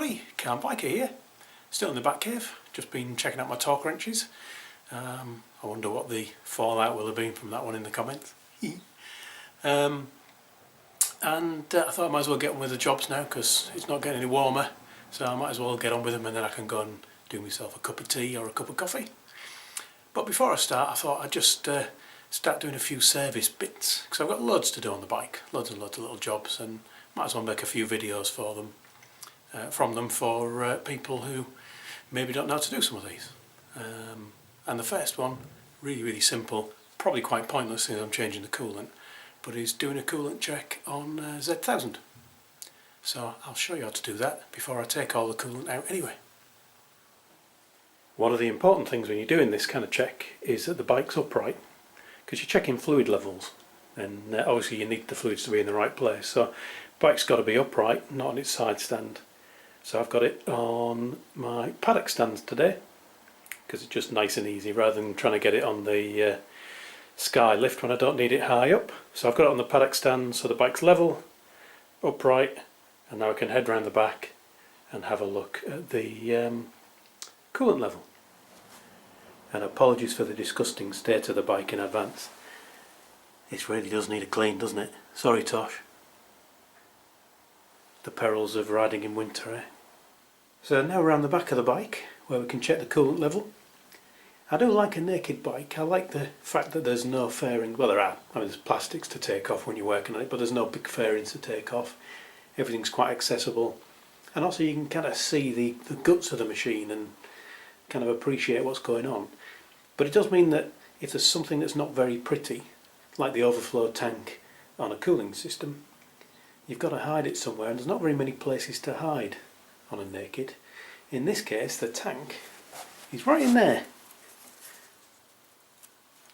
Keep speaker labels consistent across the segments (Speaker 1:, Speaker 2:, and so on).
Speaker 1: everybody, Cam Biker here, still in the back cave, just been checking out my torque wrenches. I wonder what the fallout will have been from that one in the comments. And I thought I might as well get on with the jobs now because it's not getting any warmer, so I might as well get on with them and then I can go and do myself a cup of tea or a cup of coffee. But before I start, I thought I'd just start doing a few service bits because I've got loads to do on the bike, loads and loads of little jobs, and might as well make a few videos for them, from them for people who maybe don't know how to do some of these. And the first one, really simple, probably quite pointless since I'm changing the coolant, but is doing a coolant check on Z1000. So I'll show you how to do that before I take all the coolant out anyway. One of the important things when you're doing this kind of check is that the bike's upright, because you're checking fluid levels, and obviously you need the fluids to be in the right place. So the bike's got to be upright, not on its side stand. So I've got it on my paddock stands today, because it's just nice and easy rather than trying to get it on the sky lift when I don't need it high up. So I've got it on the paddock stand so the bike's level, upright, and now I can head round the back and have a look at the coolant level. And apologies for the disgusting state of the bike in advance. It really does need a clean, doesn't it? Sorry Tosh. The perils of riding in winter, eh? So now we're around the back of the bike where we can check the coolant level. I do like a naked bike. I like the fact that there's no fairing. Well, there are. I mean, there's plastics to take off when you're working on it, but there's no big fairings to take off. Everything's quite accessible, and also you can kind of see the guts of the machine and kind of appreciate what's going on. But it does mean that if there's something that's not very pretty, like the overflow tank on a cooling system, you've got to hide it somewhere, and there's not very many places to hide on a naked. In this case, the tank is right in there,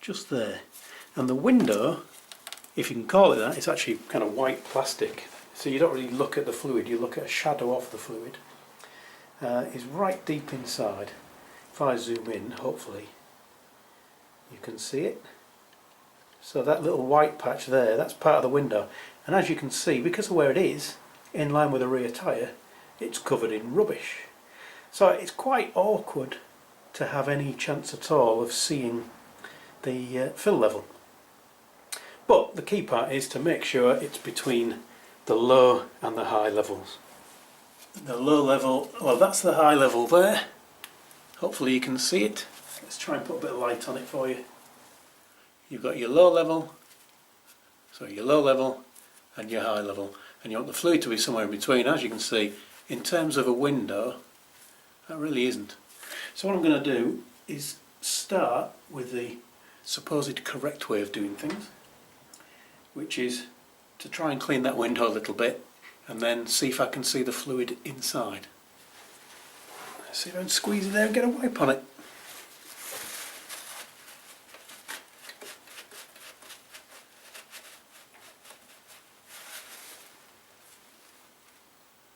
Speaker 1: just there, and the window, if you can call it that, it's actually kind of white plastic, so you don't really look at the fluid, you look at a shadow of the fluid. Is right deep inside. If I zoom in, hopefully you can see it. So that little white patch there, that's part of the window, and as you can see, because of where it is, in line with the rear tyre, it's covered in rubbish. So it's quite awkward to have any chance at all of seeing the fill level. But the key part is to make sure it's between the low and the high levels. The low level, well, that's the high level there. Hopefully you can see it. Let's try and put a bit of light on it for you. You've got your low level, so your low level and your high level, and you want the fluid to be somewhere in between. As you can see, in terms of a window, that really isn't. So what I'm going to do is start with the supposed correct way of doing things, which is to try and clean that window a little bit and then see if I can see the fluid inside. Let's see if I can squeeze it there and get a wipe on it.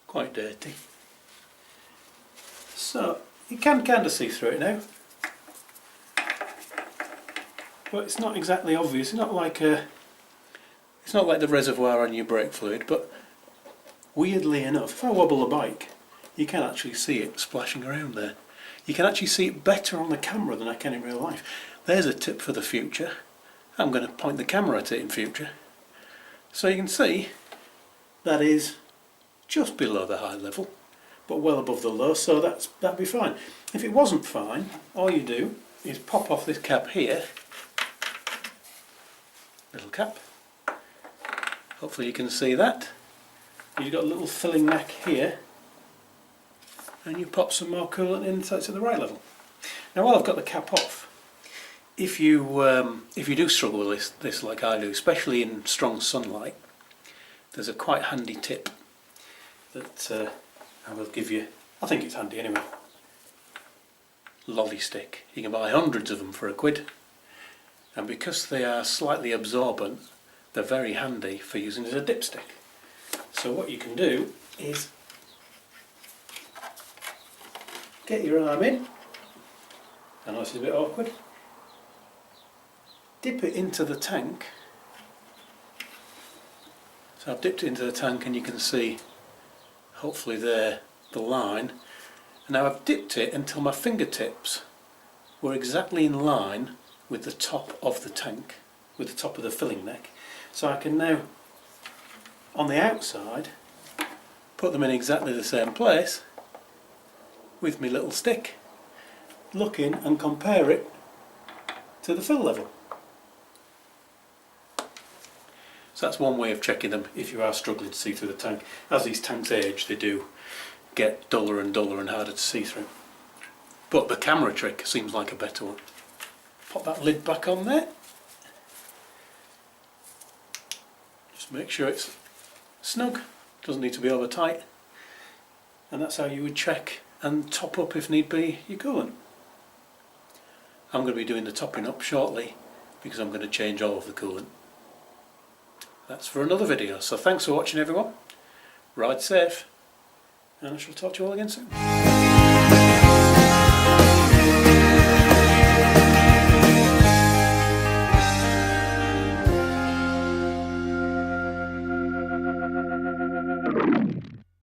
Speaker 1: Quite dirty. So you can kind of see through it now, but it's not exactly obvious. It's not like the reservoir on your brake fluid, but weirdly enough, if I wobble the bike, you can actually see it splashing around there. You can actually see it better on the camera than I can in real life. There's a tip for the future. I'm going to point the camera at it in future. So you can see that is just below the high level, but well above the low, so that'd be fine. If it wasn't fine, all you do is pop off this cap here, little cap. Hopefully you can see that. You've got a little filling neck here, and you pop some more coolant in so it's at the right level. Now while I've got the cap off, if you do struggle with this like I do, especially in strong sunlight, there's a quite handy tip that I will give you. I think it's handy anyway. Lolly stick. You can buy hundreds of them for £1, and because they are slightly absorbent, they're very handy for using as a dipstick. So what you can do is get your arm in. I know this is a bit awkward. Dip it into the tank. So I've dipped it into the tank, and you can see hopefully there the line, and now I've dipped it until my fingertips were exactly in line with the top of the tank, with the top of the filling neck. So I can now, on the outside, put them in exactly the same place with my little stick, look in and compare it to the fill level. So that's one way of checking them if you are struggling to see through the tank. As these tanks age, they do get duller and harder to see through. But the camera trick seems like a better one. Pop that lid back on there. Just make sure it's snug, doesn't need to be over tight. And that's how you would check and top up, if need be, your coolant. I'm going to be doing the topping up shortly because I'm going to change all of the coolant. That's for another video, so thanks for watching everyone, ride safe, and I shall talk to you all again soon.